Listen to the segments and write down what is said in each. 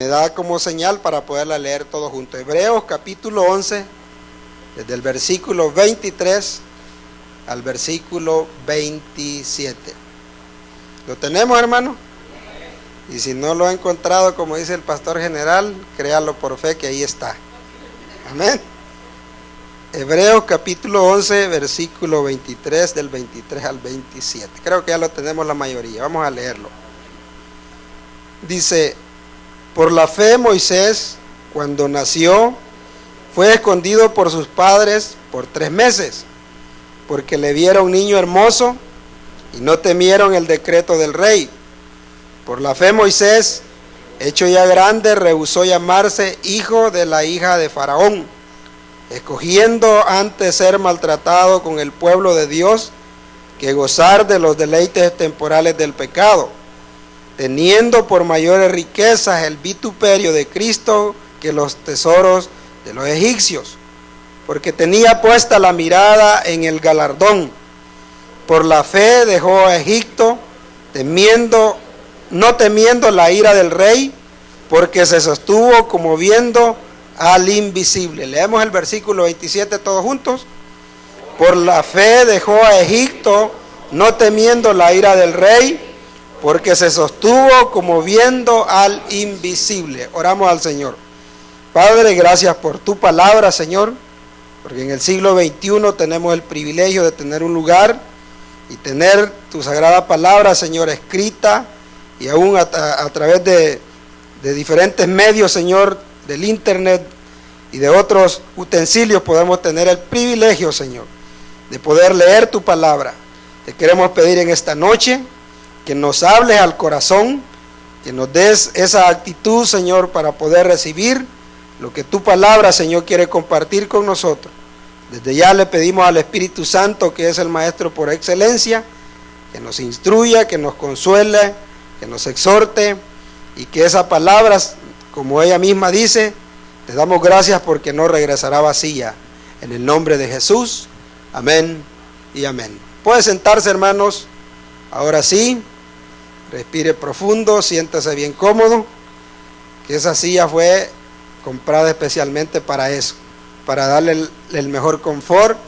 Me da como señal para poderla leer todo junto. Hebreos capítulo 11, desde el versículo 23 al versículo 27. ¿Lo tenemos, hermano? Y si no lo ha encontrado, como dice el pastor general, créalo por fe que ahí está. Amén. Hebreos capítulo 11, versículo 23, del 23 al 27. Creo que ya lo tenemos la mayoría. Vamos a leerlo. Dice: por la fe Moisés, cuando nació, fue escondido por sus padres por 3 meses, porque le vieron niño hermoso y no temieron el decreto del rey. Por la fe Moisés, hecho ya grande, rehusó llamarse hijo de la hija de Faraón, escogiendo antes ser maltratado con el pueblo de Dios que gozar de los deleites temporales del pecado, teniendo por mayores riquezas el vituperio de Cristo que los tesoros de los egipcios, porque tenía puesta la mirada en el galardón. Por la fe dejó a Egipto, no temiendo la ira del rey, porque se sostuvo como viendo al invisible. Leemos el versículo 27 todos juntos. Por la fe dejó a Egipto, no temiendo la ira del rey, porque se sostuvo como viendo al invisible. Oramos al Señor. Padre, gracias por tu palabra, Señor, porque en el siglo XXI tenemos el privilegio de tener un lugar y tener tu sagrada palabra, Señor, escrita, y aún a través de diferentes medios, Señor, del internet y de otros utensilios podemos tener el privilegio, Señor, de poder leer tu palabra. Te queremos pedir en esta noche que nos hables al corazón, que nos des esa actitud, Señor, para poder recibir lo que tu palabra, Señor, quiere compartir con nosotros. Desde ya le pedimos al Espíritu Santo, que es el Maestro por excelencia, que nos instruya, que nos consuele, que nos exhorte, y que esa palabra, como ella misma dice, te damos gracias porque no regresará vacía. En el nombre de Jesús, amén y amén. Puede sentarse, hermanos. Ahora sí, respire profundo, siéntase bien cómodo, que esa silla fue comprada especialmente para eso, para darle el mejor confort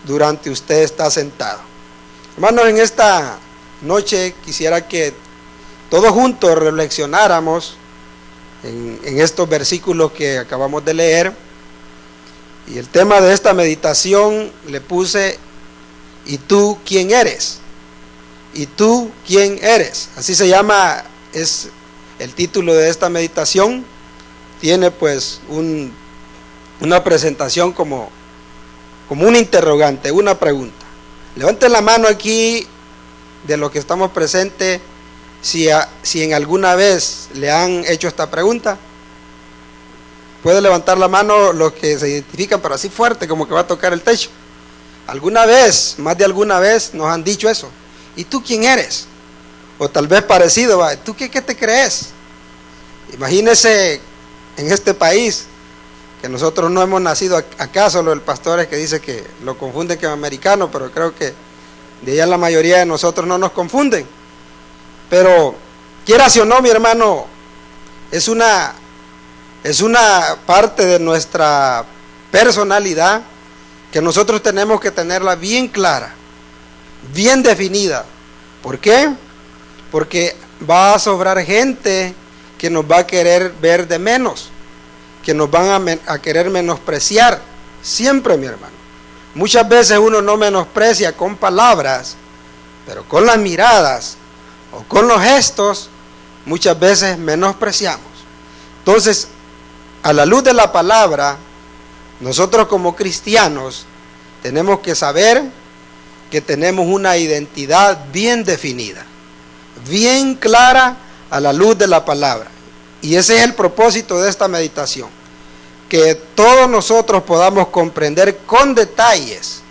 durante usted está sentado. Hermanos, en esta noche quisiera que todos juntos reflexionáramos en estos versículos que acabamos de leer, y el tema de esta meditación le puse: ¿y tú quién eres? ¿Y tú quién eres? Así se llama, es el título de esta meditación. Tiene pues una presentación como un interrogante, una pregunta. Levanten la mano aquí de los que estamos presentes si en alguna vez le han hecho esta pregunta. Puede levantar la mano los que se identifican, pero así fuerte como que va a tocar el techo. Alguna vez, más de alguna vez nos han dicho eso. ¿Y tú quién eres? O tal vez parecido, ¿tú qué te crees? Imagínese en este país, que nosotros no hemos nacido acá, solo el pastor es que dice que lo confunden con americano, pero creo que de allá la mayoría de nosotros no nos confunden. Pero, quieras o no, mi hermano, es una parte de nuestra personalidad que nosotros tenemos que tenerla bien clara, bien definida. ¿Por qué? Porque va a sobrar gente que nos va a querer ver de menos, que nos van a querer menospreciar. Siempre, mi hermano. Muchas veces uno no menosprecia con palabras, pero con las miradas o con los gestos, muchas veces menospreciamos. Entonces, a la luz de la palabra, nosotros como cristianos tenemos que saber que tenemos una identidad bien definida, bien clara a la luz de la palabra. Y ese es el propósito de esta meditación, que todos nosotros podamos comprender con detalles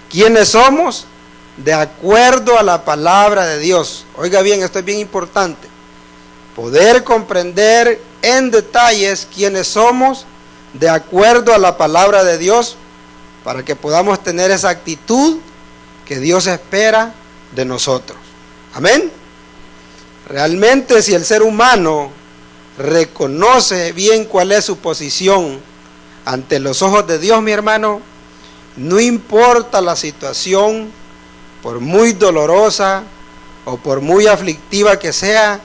quiénes somos de acuerdo a la palabra de Dios. Oiga bien, esto es bien importante, poder comprender en detalles quiénes somos de acuerdo a la palabra de Dios, para que podamos tener esa actitud que Dios espera de nosotros. Amén. Realmente, si el ser humano reconoce bien cuál es su posición ante los ojos de Dios, mi hermano, no importa la situación, por muy dolorosa o por muy aflictiva que sea,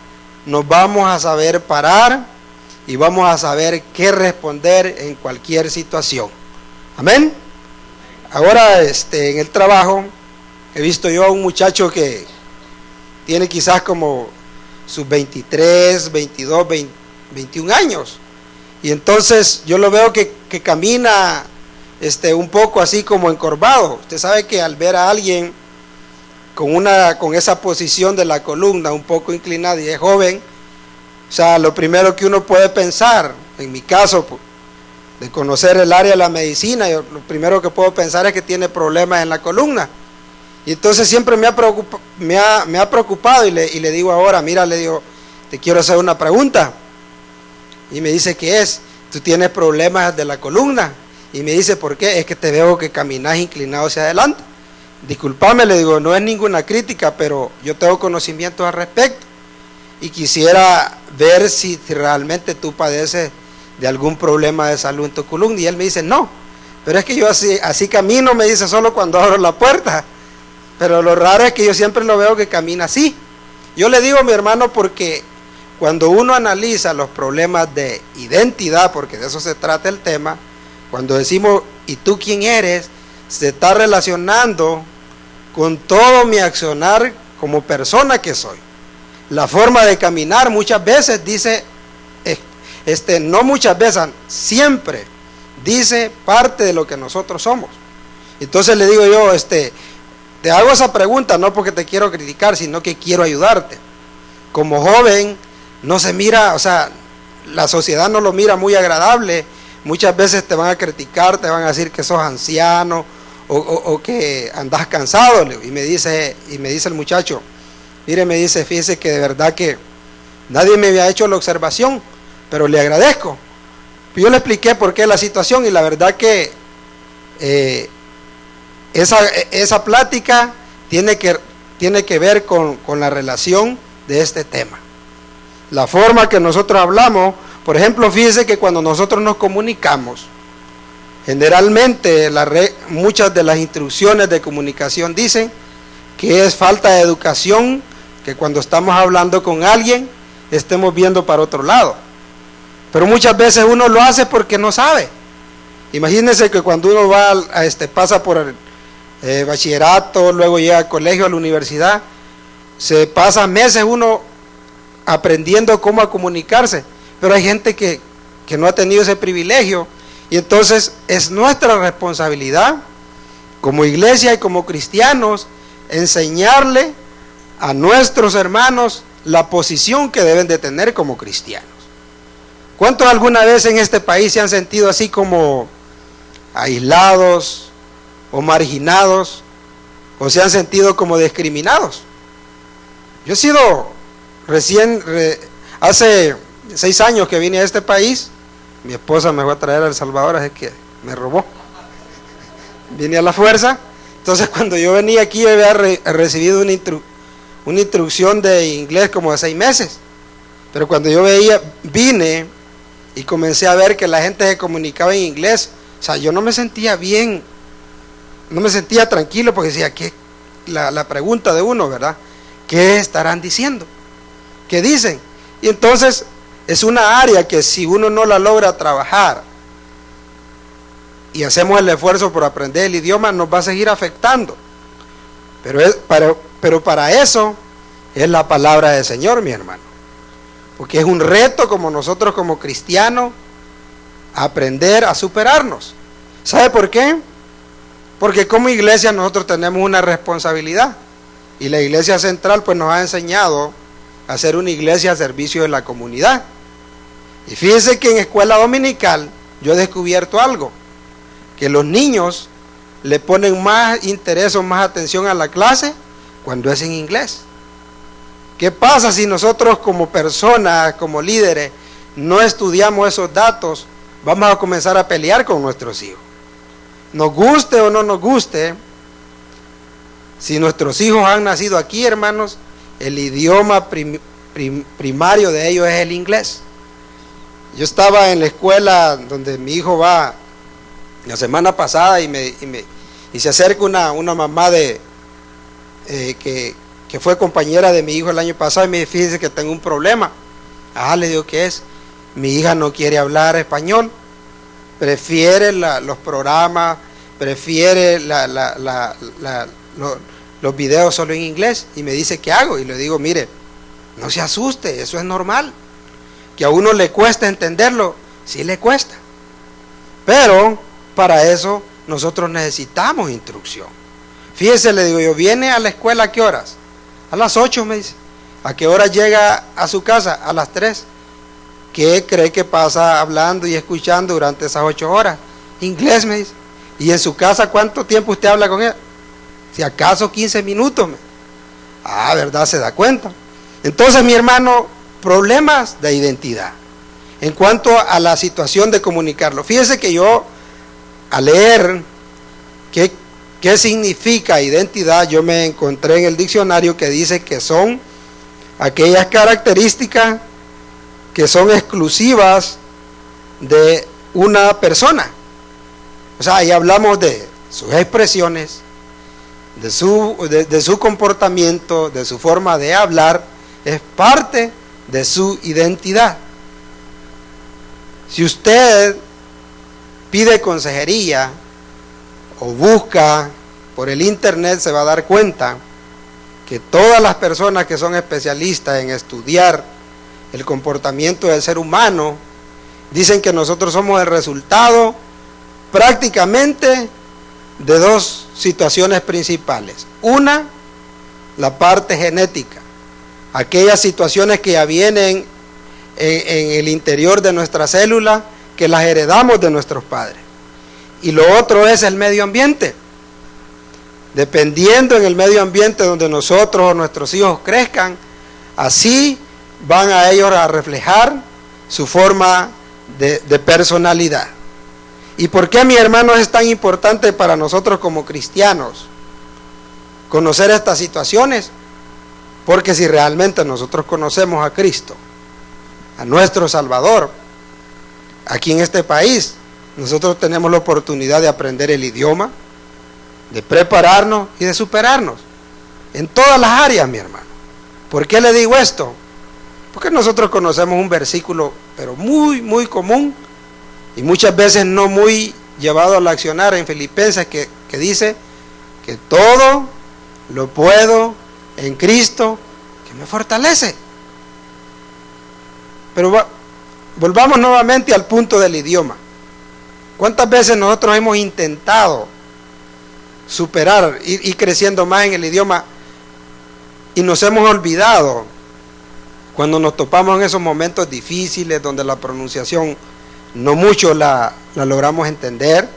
nos vamos a saber parar y vamos a saber qué responder en cualquier situación. Amén. Ahora, en el trabajo, he visto yo a un muchacho que tiene quizás como sus 23, 22, 21 años. Y entonces yo lo veo que camina un poco así como encorvado. Usted sabe que al ver a alguien con esa posición de la columna un poco inclinada y es joven, o sea, lo primero que uno puede pensar, en mi caso, de conocer el área de la medicina, lo primero que puedo pensar es que tiene problemas en la columna. Y entonces siempre me ha preocupado y le digo ahora, mira, le digo, te quiero hacer una pregunta. Y me dice, ¿qué es? Tú tienes problemas de la columna. Y me dice, ¿por qué? Es que te veo que caminas inclinado hacia adelante. Disculpame, le digo, no es ninguna crítica, pero yo tengo conocimiento al respecto. Y quisiera ver si realmente tú padeces de algún problema de salud en tu columna. Y él me dice, no, pero es que yo así camino, me dice, solo cuando abro la puerta. Pero lo raro es que yo siempre lo veo que camina así. Yo le digo, mi hermano, porque cuando uno analiza los problemas de identidad, porque de eso se trata el tema, cuando decimos, ¿y tú quién eres?, se está relacionando con todo mi accionar como persona que soy. La forma de caminar muchas veces dice, no muchas veces, siempre dice parte de lo que nosotros somos. Entonces le digo yo, te hago esa pregunta no porque te quiero criticar, sino que quiero ayudarte. Como joven, no se mira, o sea, la sociedad no lo mira muy agradable. Muchas veces te van a criticar, te van a decir que sos anciano o que andás cansado. Y me dice el muchacho, mire, me dice, fíjese que de verdad que nadie me había hecho la observación, pero le agradezco. Yo le expliqué por qué la situación y la verdad que esa plática tiene que ver con la relación de este tema. La forma que nosotros hablamos, por ejemplo, fíjese que cuando nosotros nos comunicamos, generalmente muchas de las instrucciones de comunicación dicen que es falta de educación que cuando estamos hablando con alguien estemos viendo para otro lado. Pero muchas veces uno lo hace porque no sabe. Imagínense que cuando uno va pasa por el bachillerato, luego llega al colegio, a la universidad, se pasa meses uno aprendiendo cómo comunicarse, pero hay gente que no ha tenido ese privilegio, y entonces es nuestra responsabilidad como iglesia y como cristianos enseñarle a nuestros hermanos la posición que deben de tener como cristianos. ¿Cuántos alguna vez en este país se han sentido así como aislados o marginados, o se han sentido como discriminados? Yo he sido hace 6 años que vine a este país. Mi esposa me fue a traer a El Salvador, así que me robó. Vine a la fuerza. Entonces cuando yo venía aquí yo había recibido una instrucción de inglés como de 6 meses. Pero cuando yo vine y comencé a ver que la gente se comunicaba en inglés, o sea, yo no me sentía bien, no me sentía tranquilo, porque decía, ¿qué? La pregunta de uno, ¿verdad? ¿Qué estarán diciendo? ¿Qué dicen? Y entonces es una área que si uno no la logra trabajar y hacemos el esfuerzo por aprender el idioma, nos va a seguir afectando. Pero para eso es la palabra del Señor, mi hermano. Porque es un reto como nosotros como cristianos aprender a superarnos. ¿Sabe por qué? Porque como iglesia nosotros tenemos una responsabilidad. Y la iglesia central pues nos ha enseñado a ser una iglesia a servicio de la comunidad. Y fíjense que en escuela dominical yo he descubierto algo, que los niños le ponen más interés o más atención a la clase cuando es en inglés. ¿Qué pasa si nosotros como personas, como líderes, no estudiamos esos datos? Vamos a comenzar a pelear con nuestros hijos. Nos guste o no nos guste, si nuestros hijos han nacido aquí, hermanos, el idioma primario de ellos es el inglés. Yo estaba en la escuela donde mi hijo va la semana pasada y se acerca una mamá que fue compañera de mi hijo el año pasado y me dice, fíjese que tengo un problema. Le digo, ¿qué es? Mi hija no quiere hablar español, prefiere los programas, prefiere los videos solo en inglés, y me dice, ¿qué hago? Y le digo, mire, no se asuste, eso es normal. Que a uno le cuesta entenderlo, sí le cuesta, pero para eso nosotros necesitamos instrucción. Fíjese, le digo yo, ¿viene a la escuela a qué horas? A las 8, me dice. ¿A qué hora llega a su casa? A las 3. ¿Qué cree que pasa hablando y escuchando durante esas 8 horas? Inglés, me dice. ¿Y en su casa cuánto tiempo usted habla con ella? Si acaso 15 minutos. ¿Verdad? Se da cuenta. Entonces, mi hermano, problemas de identidad en cuanto a la situación de comunicarlo. Fíjese que yo, al leer qué significa identidad, yo me encontré en el diccionario que dice que son aquellas características que son exclusivas de una persona. O sea, ahí hablamos de sus expresiones, de su comportamiento, de su forma de hablar, es parte de su identidad. Si usted pide consejería o busca por el internet, se va a dar cuenta que todas las personas que son especialistas en estudiar el comportamiento del ser humano dicen que nosotros somos el resultado prácticamente de dos situaciones principales. Una, la parte genética, aquellas situaciones que ya vienen en el interior de nuestra célula, que las heredamos de nuestros padres. Y lo otro es el medio ambiente. Dependiendo en el medio ambiente donde nosotros o nuestros hijos crezcan, así van a ellos a reflejar su forma de personalidad. ¿Y por qué, mi hermano, es tan importante para nosotros como cristianos conocer estas situaciones? Porque si realmente nosotros conocemos a Cristo, a nuestro Salvador, aquí en este país, nosotros tenemos la oportunidad de aprender el idioma, de prepararnos y de superarnos en todas las áreas, mi hermano. ¿Por qué le digo esto? Porque nosotros conocemos un versículo, pero muy, muy común, y muchas veces no muy llevado al accionar, en Filipenses, que dice que todo lo puedo en Cristo que me fortalece. Pero volvamos nuevamente al punto del idioma. ¿Cuántas veces nosotros hemos intentado superar, ir creciendo más en el idioma, y nos hemos olvidado cuando nos topamos en esos momentos difíciles donde la pronunciación no mucho la logramos entender,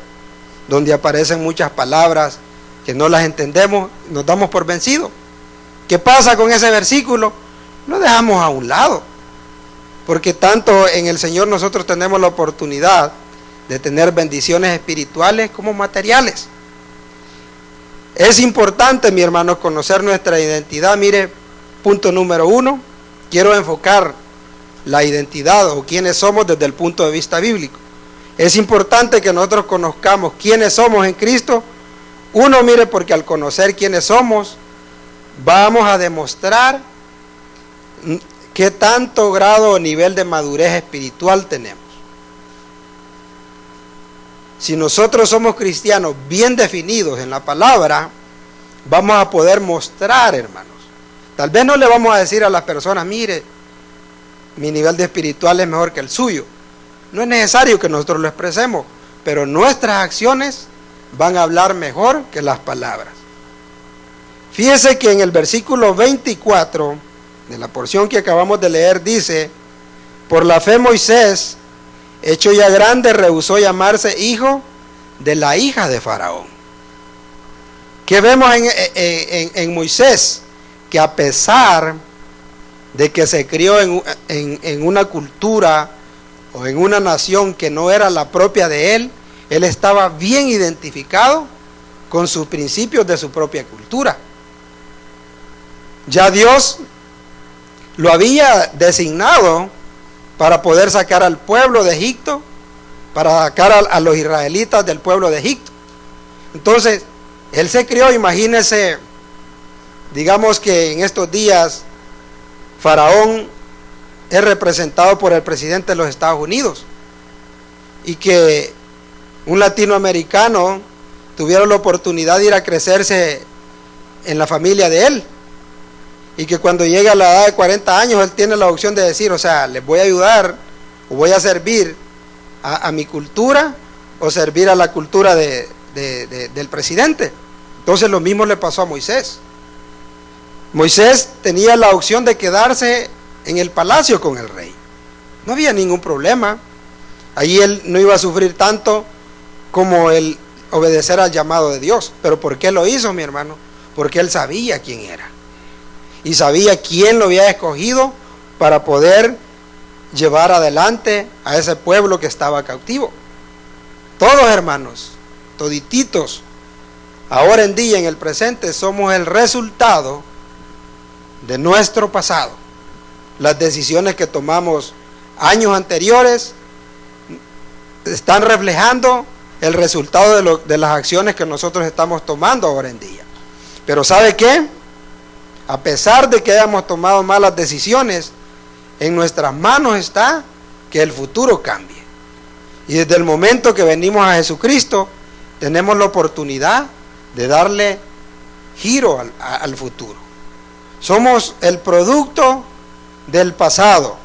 donde aparecen muchas palabras que no las entendemos, nos damos por vencidos? ¿Qué pasa con ese versículo? Lo dejamos a un lado, porque tanto en el Señor nosotros tenemos la oportunidad de tener bendiciones espirituales como materiales. Es importante, mi hermano, conocer nuestra identidad. Mire, punto número 1, quiero enfocar la identidad o quiénes somos desde el punto de vista bíblico. Es importante que nosotros conozcamos quiénes somos en Cristo. Uno, mire, porque al conocer quiénes somos, vamos a demostrar qué tanto grado o nivel de madurez espiritual tenemos. Si nosotros somos cristianos bien definidos en la palabra, vamos a poder mostrar, hermanos. Tal vez no le vamos a decir a las personas, mire, mi nivel de espiritual es mejor que el suyo. No es necesario que nosotros lo expresemos, pero nuestras acciones van a hablar mejor que las palabras. Fíjese que en el versículo 24 de la porción que acabamos de leer dice: por la fe Moisés, hecho ya grande, rehusó llamarse hijo de la hija de Faraón. ¿Qué vemos en Moisés? Que a pesar de que se crió en una cultura o en una nación que no era la propia de él estaba bien identificado con sus principios de su propia cultura. Ya Dios lo había designado para poder sacar al pueblo de Egipto, para sacar a los israelitas del pueblo de Egipto. Entonces, él se crió, imagínense, digamos que en estos días, Faraón es representado por el presidente de los Estados Unidos, y que un latinoamericano tuviera la oportunidad de ir a crecerse en la familia de él, y que cuando llegue a la edad de 40 años, él tiene la opción de decir, o sea, les voy a ayudar, o voy a servir a mi cultura, o servir a la cultura del presidente. Entonces lo mismo le pasó a Moisés. Moisés tenía la opción de quedarse en el palacio con el rey. No había ningún problema. Allí él no iba a sufrir tanto como el obedecer al llamado de Dios. Pero ¿por qué lo hizo, mi hermano? Porque él sabía quién era. Y sabía quién lo había escogido para poder llevar adelante a ese pueblo que estaba cautivo. Todos, hermanos, todititos, ahora en día, en el presente, somos el resultado de nuestro pasado. Las decisiones que tomamos años anteriores están reflejando el resultado de las acciones que nosotros estamos tomando ahora en día. Pero ¿sabe qué? A pesar de que hayamos tomado malas decisiones, en nuestras manos está que el futuro cambie. Y desde el momento que venimos a Jesucristo, tenemos la oportunidad de darle giro al futuro. Somos el producto del pasado,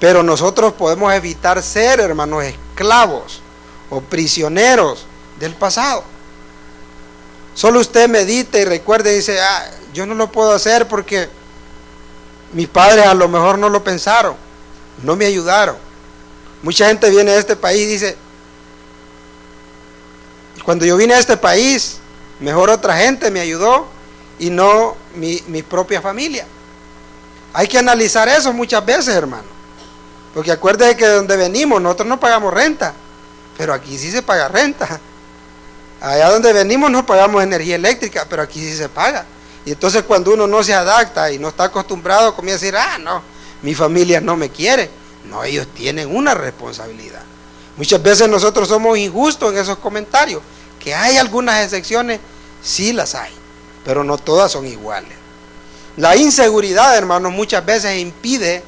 pero nosotros podemos evitar ser, hermanos, esclavos o prisioneros del pasado. Solo usted medite y recuerde y dice, yo no lo puedo hacer porque mis padres a lo mejor no lo pensaron, no me ayudaron. Mucha gente viene a este país y dice, cuando yo vine a este país, mejor otra gente me ayudó y no mi propia familia. Hay que analizar eso muchas veces, hermano, porque acuérdese que de donde venimos nosotros no pagamos renta, pero aquí sí se paga renta. Allá donde venimos no pagamos energía eléctrica, pero aquí sí se paga. Y entonces cuando uno no se adapta y no está acostumbrado, comienza a decir, no, mi familia no me quiere. No, ellos tienen una responsabilidad. Muchas veces nosotros somos injustos en esos comentarios, que hay algunas excepciones, sí las hay, pero no todas son iguales. La inseguridad, hermanos, muchas veces impide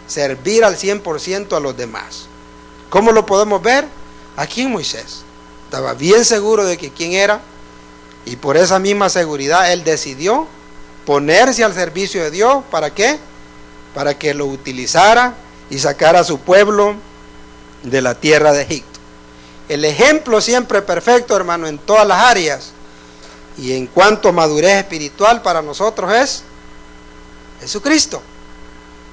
servir al 100% a los demás. ¿Cómo lo podemos ver? Aquí en Moisés. Estaba bien seguro de que quién era, y por esa misma seguridad él decidió ponerse al servicio de Dios. ¿Para qué? Para que lo utilizara y sacara a su pueblo de la tierra de Egipto. El ejemplo siempre perfecto, hermano, en todas las áreas y en cuanto a madurez espiritual para nosotros es Jesucristo.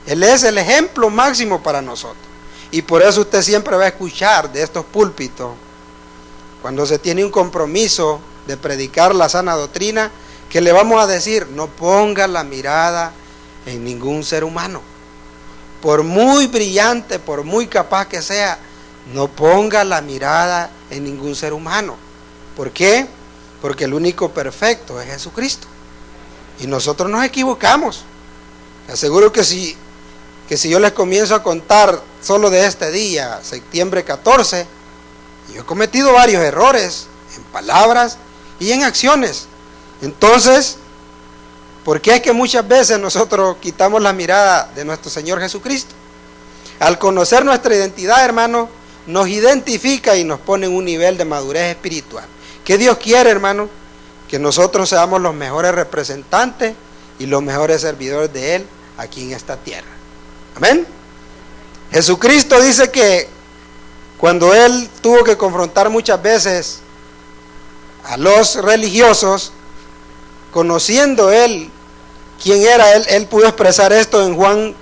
Él es el ejemplo máximo para nosotros. Y por eso usted siempre va a escuchar de estos púlpitos, cuando se tiene un compromiso de predicar la sana doctrina, que le vamos a decir, no ponga la mirada en ningún ser humano. Por muy brillante, por muy capaz que sea, no ponga la mirada en ningún ser humano. ¿Por qué? Porque el único perfecto es Jesucristo. Y nosotros nos equivocamos. Les aseguro que si yo les comienzo a contar solo de este día, septiembre 14, yo he cometido varios errores en palabras y en acciones. Entonces, ¿por qué es que muchas veces nosotros quitamos la mirada de nuestro Señor Jesucristo? Al conocer nuestra identidad, hermano, nos identifica y nos pone en un nivel de madurez espiritual. ¿Qué Dios quiere, hermano? Que nosotros seamos los mejores representantes y los mejores servidores de Él aquí en esta tierra. Amén. Jesucristo dice que cuando Él tuvo que confrontar muchas veces a los religiosos, conociendo Él quién era, Él pudo expresar esto en Juan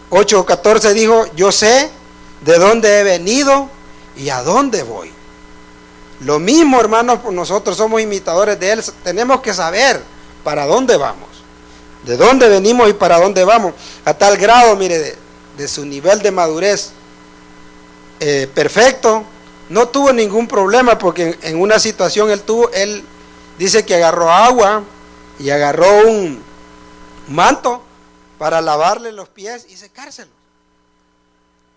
8:14, dijo, yo sé de dónde he venido y a dónde voy. Lo mismo, hermanos, nosotros somos imitadores de Él, tenemos que saber para dónde vamos, de dónde venimos y para dónde vamos, a tal grado, mire, de su nivel de madurez perfecto, no tuvo ningún problema, porque en una situación él dice que agarró agua y agarró un manto para lavarle los pies y secárselos.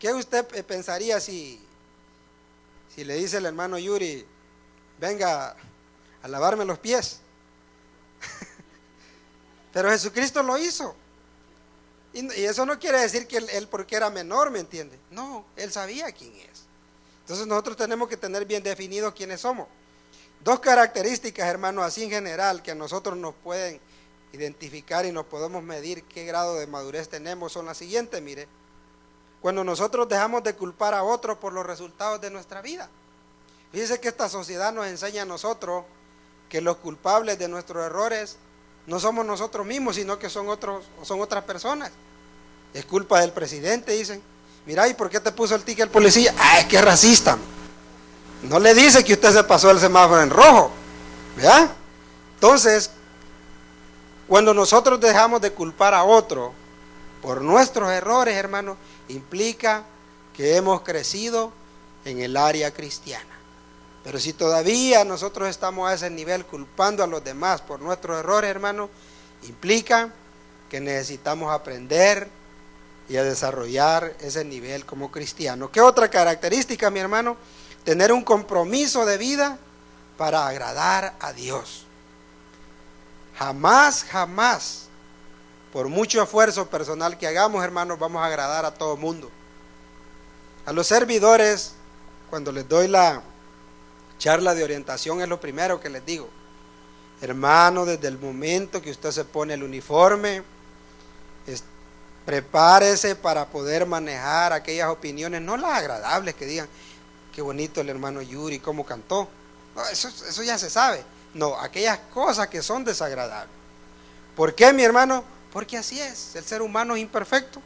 ¿Qué usted pensaría si le dice el hermano Yuri, venga a lavarme los pies? Pero Jesucristo lo hizo. Y eso no quiere decir que él porque era menor, ¿me entiende? No, él sabía quién es. Entonces nosotros tenemos que tener bien definido quiénes somos. Dos características, hermanos, así en general, que a nosotros nos pueden identificar y nos podemos medir qué grado de madurez tenemos, son las siguientes, mire. Cuando nosotros dejamos de culpar a otros por los resultados de nuestra vida. Fíjese que esta sociedad nos enseña a nosotros que los culpables de nuestros errores no somos nosotros mismos, sino que son otras personas. Es culpa del presidente, dicen. Mira, ¿y por qué te puso el ticket el policía? Ah, es que es racista. No le dice que usted se pasó el semáforo en rojo, ¿verdad? Entonces, cuando nosotros dejamos de culpar a otro por nuestros errores, hermanos, implica que hemos crecido en el área cristiana. Pero si todavía nosotros estamos a ese nivel culpando a los demás por nuestros errores, hermano, implica que necesitamos aprender y a desarrollar ese nivel como cristiano. ¿Qué otra característica, mi hermano? Tener un compromiso de vida para agradar a Dios. Jamás, por mucho esfuerzo personal que hagamos, hermanos, vamos a agradar a todo mundo. A los servidores, cuando les doy la charla de orientación, es lo primero que les digo. Hermano, desde el momento que usted se pone el uniforme, prepárese para poder manejar aquellas opiniones, no las agradables que digan, qué bonito el hermano Yuri, cómo cantó. No, eso ya se sabe. No, aquellas cosas que son desagradables. ¿Por qué, mi hermano? Porque así es, el ser humano es imperfecto.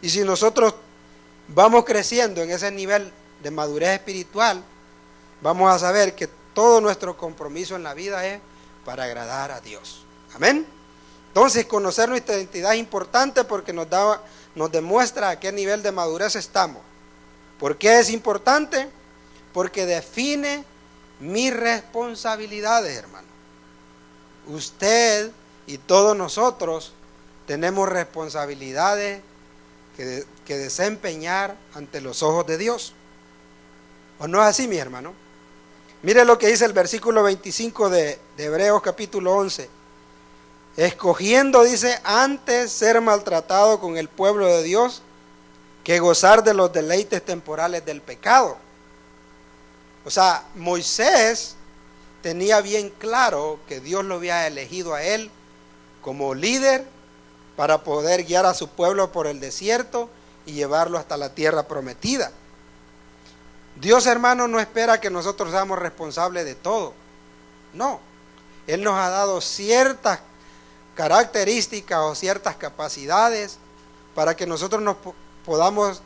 Y si nosotros vamos creciendo en ese nivel de madurez espiritual, vamos a saber que todo nuestro compromiso en la vida es para agradar a Dios. Amén. Entonces, conocer nuestra identidad es importante porque nos demuestra a qué nivel de madurez estamos. ¿Por qué es importante? Porque define mis responsabilidades, hermano. Usted y todos nosotros tenemos responsabilidades que desempeñar ante los ojos de Dios. ¿O no es así, mi hermano? Mire lo que dice el versículo 25 de Hebreos capítulo 11. Escogiendo, dice, antes ser maltratado con el pueblo de Dios que gozar de los deleites temporales del pecado. O sea, Moisés tenía bien claro que Dios lo había elegido a él como líder para poder guiar a su pueblo por el desierto y llevarlo hasta la tierra prometida. Dios, hermano, no espera que nosotros seamos responsables de todo. No, Él nos ha dado ciertas características o ciertas capacidades para que nosotros nos podamos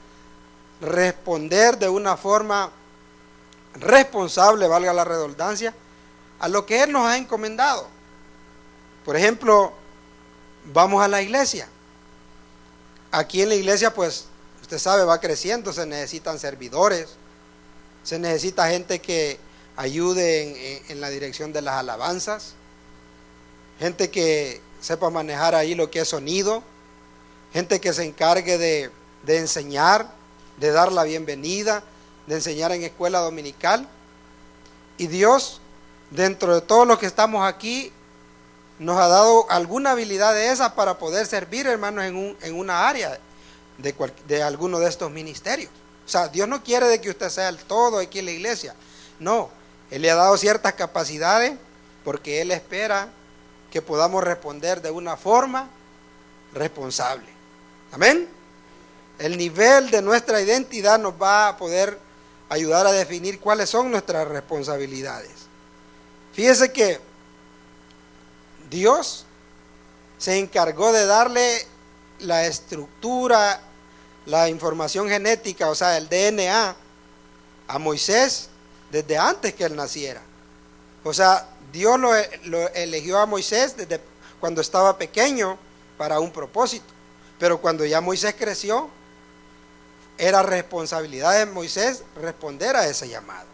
responder de una forma responsable, valga la redundancia, a lo que Él nos ha encomendado. Por ejemplo, vamos a la iglesia. Aquí en la iglesia, pues, usted sabe, va creciendo, se necesitan servidores, se necesita gente que ayude en la dirección de las alabanzas, gente que sepa manejar ahí lo que es sonido, gente que se encargue de enseñar, de dar la bienvenida, de enseñar en escuela dominical. Y Dios, dentro de todos los que estamos aquí, nos ha dado alguna habilidad de esa para poder servir, hermanos, en una área de alguno de estos ministerios. O sea, Dios no quiere de que usted sea el todo aquí en la iglesia. No, Él le ha dado ciertas capacidades porque Él espera que podamos responder de una forma responsable. Amén. El nivel de nuestra identidad nos va a poder ayudar a definir cuáles son nuestras responsabilidades. Fíjese que Dios se encargó de darle la estructura, la información genética, o sea, el DNA, a Moisés desde antes que él naciera. O sea, Dios lo eligió a Moisés desde cuando estaba pequeño para un propósito. Pero cuando ya Moisés creció, era responsabilidad de Moisés responder a ese llamado.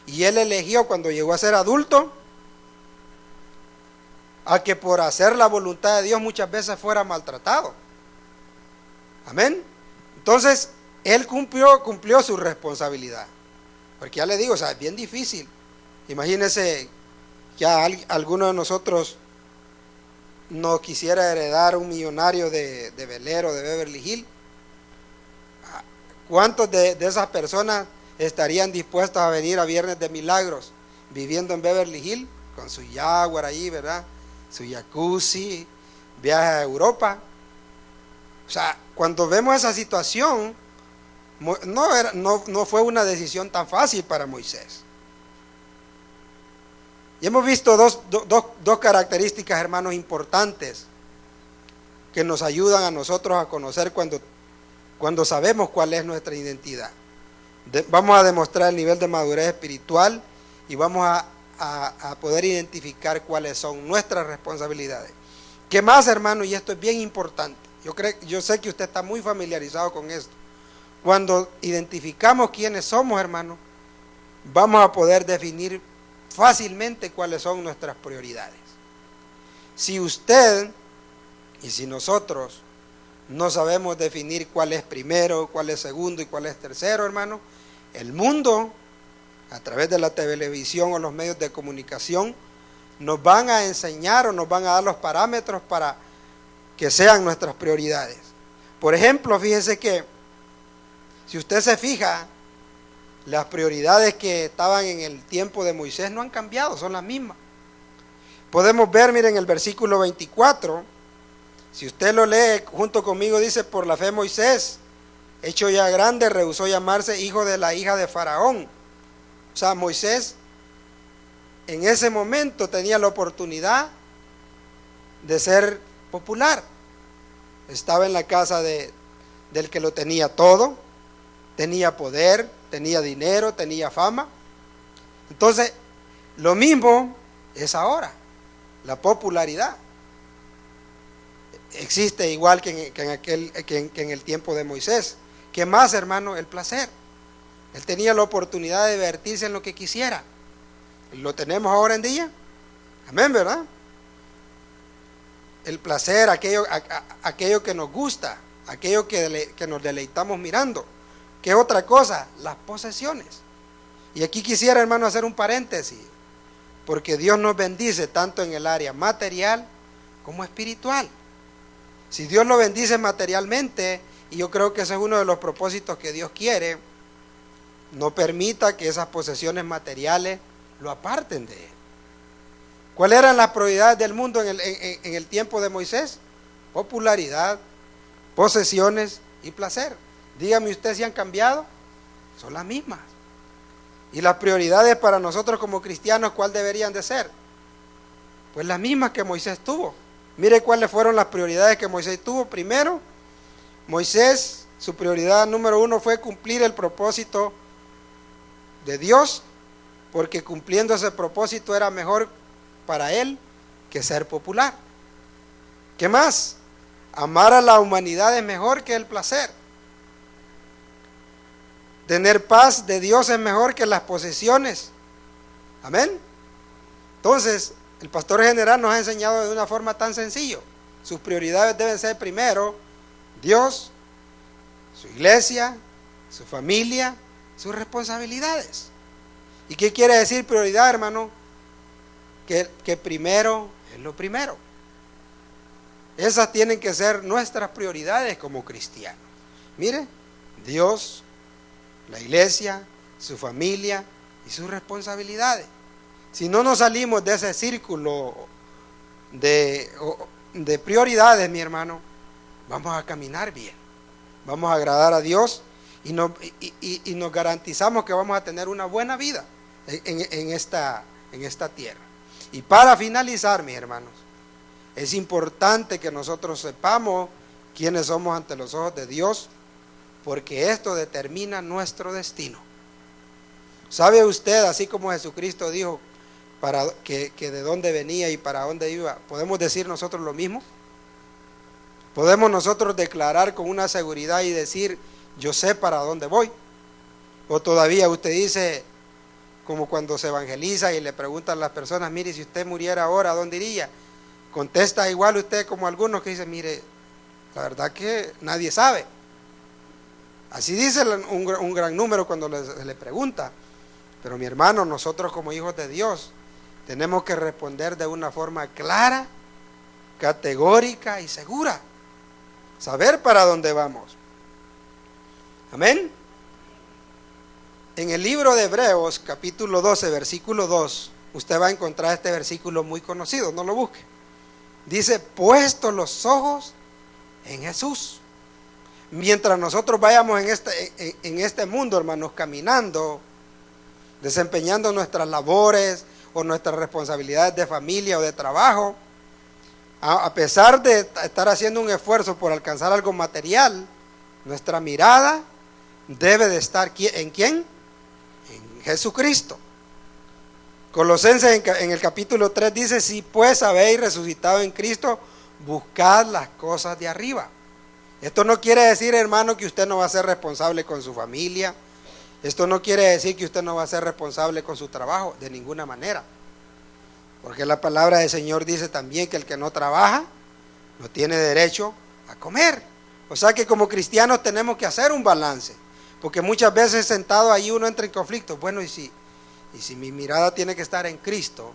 Y él eligió cuando llegó a ser adulto a que por hacer la voluntad de Dios muchas veces fuera maltratado. Amén. Entonces, él cumplió su responsabilidad. Porque ya le digo, o sea, es bien difícil. Imagínense que alguno de nosotros no quisiera heredar un millonario de Bel Air o de Beverly Hills. ¿Cuántos de esas personas estarían dispuestos a venir a Viernes de Milagros viviendo en Beverly Hills con su Jaguar ahí, ¿verdad? Su jacuzzi, viaje a Europa? O sea, cuando vemos esa situación, no fue una decisión tan fácil para Moisés. Y hemos visto dos características, hermanos, importantes que nos ayudan a nosotros a conocer cuando sabemos cuál es nuestra identidad. Vamos a demostrar el nivel de madurez espiritual y vamos a poder identificar cuáles son nuestras responsabilidades. ¿Qué más, hermano? Y esto es bien importante. Yo sé que usted está muy familiarizado con esto. Cuando identificamos quiénes somos, hermano, vamos a poder definir fácilmente cuáles son nuestras prioridades. Si usted y si nosotros no sabemos definir cuál es primero, cuál es segundo y cuál es tercero, hermano, el mundo, a través de la televisión o los medios de comunicación, nos van a enseñar o nos van a dar los parámetros para que sean nuestras prioridades. Por ejemplo, fíjese que si usted se fija, las prioridades que estaban en el tiempo de Moisés no han cambiado, son las mismas. Podemos ver, miren, el versículo 24, si usted lo lee junto conmigo, dice: por la fe Moisés, hecho ya grande, rehusó llamarse hijo de la hija de Faraón. O sea, Moisés en ese momento tenía la oportunidad de ser popular. Estaba en la casa del que lo tenía todo, tenía poder, tenía dinero, tenía fama. Entonces, lo mismo es ahora, la popularidad. Existe igual que en el tiempo de Moisés. ¿Qué más, hermano? El placer. Él tenía la oportunidad de divertirse en lo que quisiera. ¿Lo tenemos ahora en día? Amén, ¿verdad? El placer, aquello que nos gusta, aquello que nos deleitamos mirando. ¿Qué otra cosa? Las posesiones. Y aquí quisiera, hermano, hacer un paréntesis, porque Dios nos bendice tanto en el área material como espiritual. Si Dios lo bendice materialmente, y yo creo que ese es uno de los propósitos que Dios quiere, no permita que esas posesiones materiales lo aparten de Él. ¿Cuáles eran las prioridades del mundo en el tiempo de Moisés? Popularidad, posesiones y placer. Dígame usted si han cambiado. Son las mismas. Y las prioridades para nosotros como cristianos, ¿cuál deberían de ser? Pues las mismas que Moisés tuvo. Mire cuáles fueron las prioridades que Moisés tuvo. Primero, Moisés, su prioridad número 1 fue cumplir el propósito de Dios, porque cumpliendo ese propósito era mejor para él que ser popular. ¿Qué más? Amar a la humanidad es mejor que el placer. Tener paz de Dios es mejor que las posesiones. Amén. Entonces, el pastor general nos ha enseñado de una forma tan sencilla. Sus prioridades deben ser primero Dios, su iglesia, su familia, sus responsabilidades. ¿Y qué quiere decir prioridad, hermano? Que primero es lo primero. Esas tienen que ser nuestras prioridades como cristianos. Mire, Dios, la iglesia, su familia y sus responsabilidades. Si no nos salimos de ese círculo de prioridades, mi hermano, vamos a caminar bien, vamos a agradar a Dios y nos garantizamos que vamos a tener una buena vida en esta tierra. Y para finalizar, mis hermanos, es importante que nosotros sepamos quiénes somos ante los ojos de Dios, porque esto determina nuestro destino. ¿Sabe usted, así como Jesucristo dijo que de dónde venía y para dónde iba, podemos decir nosotros lo mismo? ¿Podemos nosotros declarar con una seguridad y decir, yo sé para dónde voy? ¿O todavía usted dice, como cuando se evangeliza y le preguntan a las personas, mire, si usted muriera ahora, ¿a dónde iría? Contesta igual usted como algunos que dicen, mire, la verdad que nadie sabe. Así dice un gran número cuando le pregunta. Pero mi hermano, nosotros como hijos de Dios tenemos que responder de una forma clara, categórica y segura. Saber para dónde vamos. Amén. En el libro de Hebreos, capítulo 12, versículo 2, usted va a encontrar este versículo muy conocido, no lo busque. Dice, puesto los ojos en Jesús. Mientras nosotros vayamos en este mundo, hermanos, caminando, desempeñando nuestras labores o nuestras responsabilidades de familia o de trabajo, a pesar de estar haciendo un esfuerzo por alcanzar algo material, nuestra mirada debe de estar ¿en quién? En Jesucristo. Colosenses en el capítulo 3 dice, si pues habéis resucitado en Cristo, buscad las cosas de arriba. Esto no quiere decir, hermano, que usted no va a ser responsable con su familia. Esto no quiere decir que usted no va a ser responsable con su trabajo, de ninguna manera. Porque la palabra del Señor dice también que el que no trabaja no tiene derecho a comer. O sea que como cristianos tenemos que hacer un balance. Porque muchas veces sentado ahí uno entra en conflicto. Bueno, y si mi mirada tiene que estar en Cristo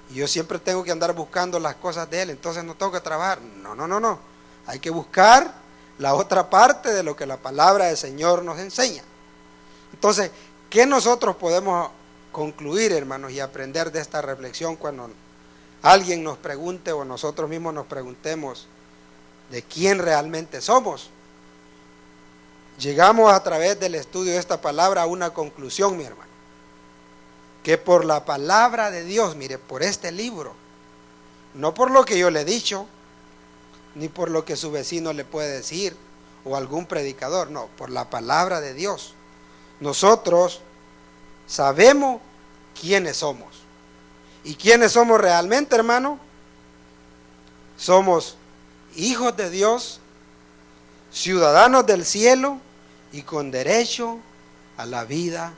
y yo siempre tengo que andar buscando las cosas de Él, entonces no tengo que trabajar. No. Hay que buscar la otra parte de lo que la palabra del Señor nos enseña. Entonces, ¿qué nosotros podemos concluir, hermanos, y aprender de esta reflexión cuando alguien nos pregunte o nosotros mismos nos preguntemos de quién realmente somos? Llegamos a través del estudio de esta palabra a una conclusión, mi hermano, que por la palabra de Dios, mire, por este libro, no por lo que yo le he dicho, ni por lo que su vecino le puede decir, o algún predicador, no, por la palabra de Dios, nosotros sabemos quiénes somos. ¿Y quiénes somos realmente, hermano? Somos hijos de Dios, ciudadanos del cielo y con derecho a la vida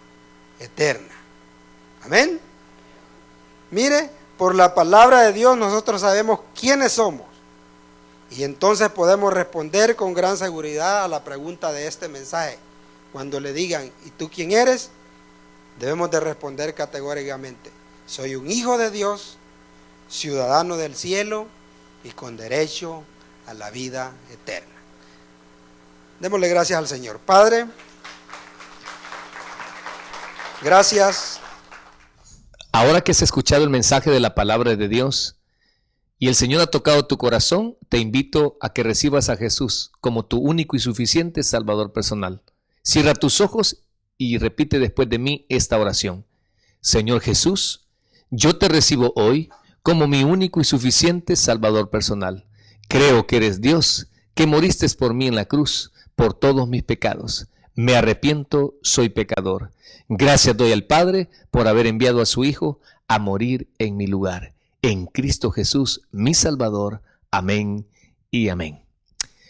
eterna. Amén. Mire, por la palabra de Dios nosotros sabemos quiénes somos. Y entonces podemos responder con gran seguridad a la pregunta de este mensaje. Cuando le digan, ¿y tú quién eres? Debemos de responder categóricamente, soy un hijo de Dios, ciudadano del cielo y con derecho a la vida eterna. Démosle gracias al Señor. Padre, gracias. Ahora que has escuchado el mensaje de la palabra de Dios y el Señor ha tocado tu corazón, te invito a que recibas a Jesús como tu único y suficiente Salvador personal. Cierra tus ojos y repite después de mí esta oración. Señor Jesús, yo te recibo hoy como mi único y suficiente Salvador personal. Creo que eres Dios, que moriste por mí en la cruz, por todos mis pecados. Me arrepiento, soy pecador. Gracias doy al Padre por haber enviado a su Hijo a morir en mi lugar. En Cristo Jesús, mi Salvador. Amén y amén.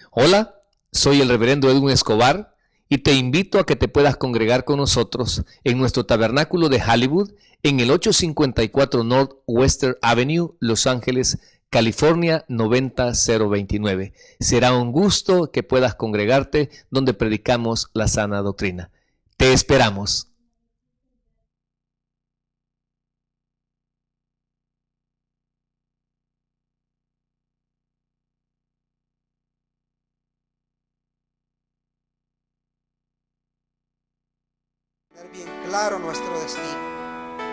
Hola, soy el reverendo Edwin Escobar y te invito a que te puedas congregar con nosotros en nuestro tabernáculo de Hollywood en el 854 North Western Avenue, Los Ángeles, California 90029. Será un gusto que puedas congregarte donde predicamos la sana doctrina. Te esperamos. Tener bien claro nuestro destino.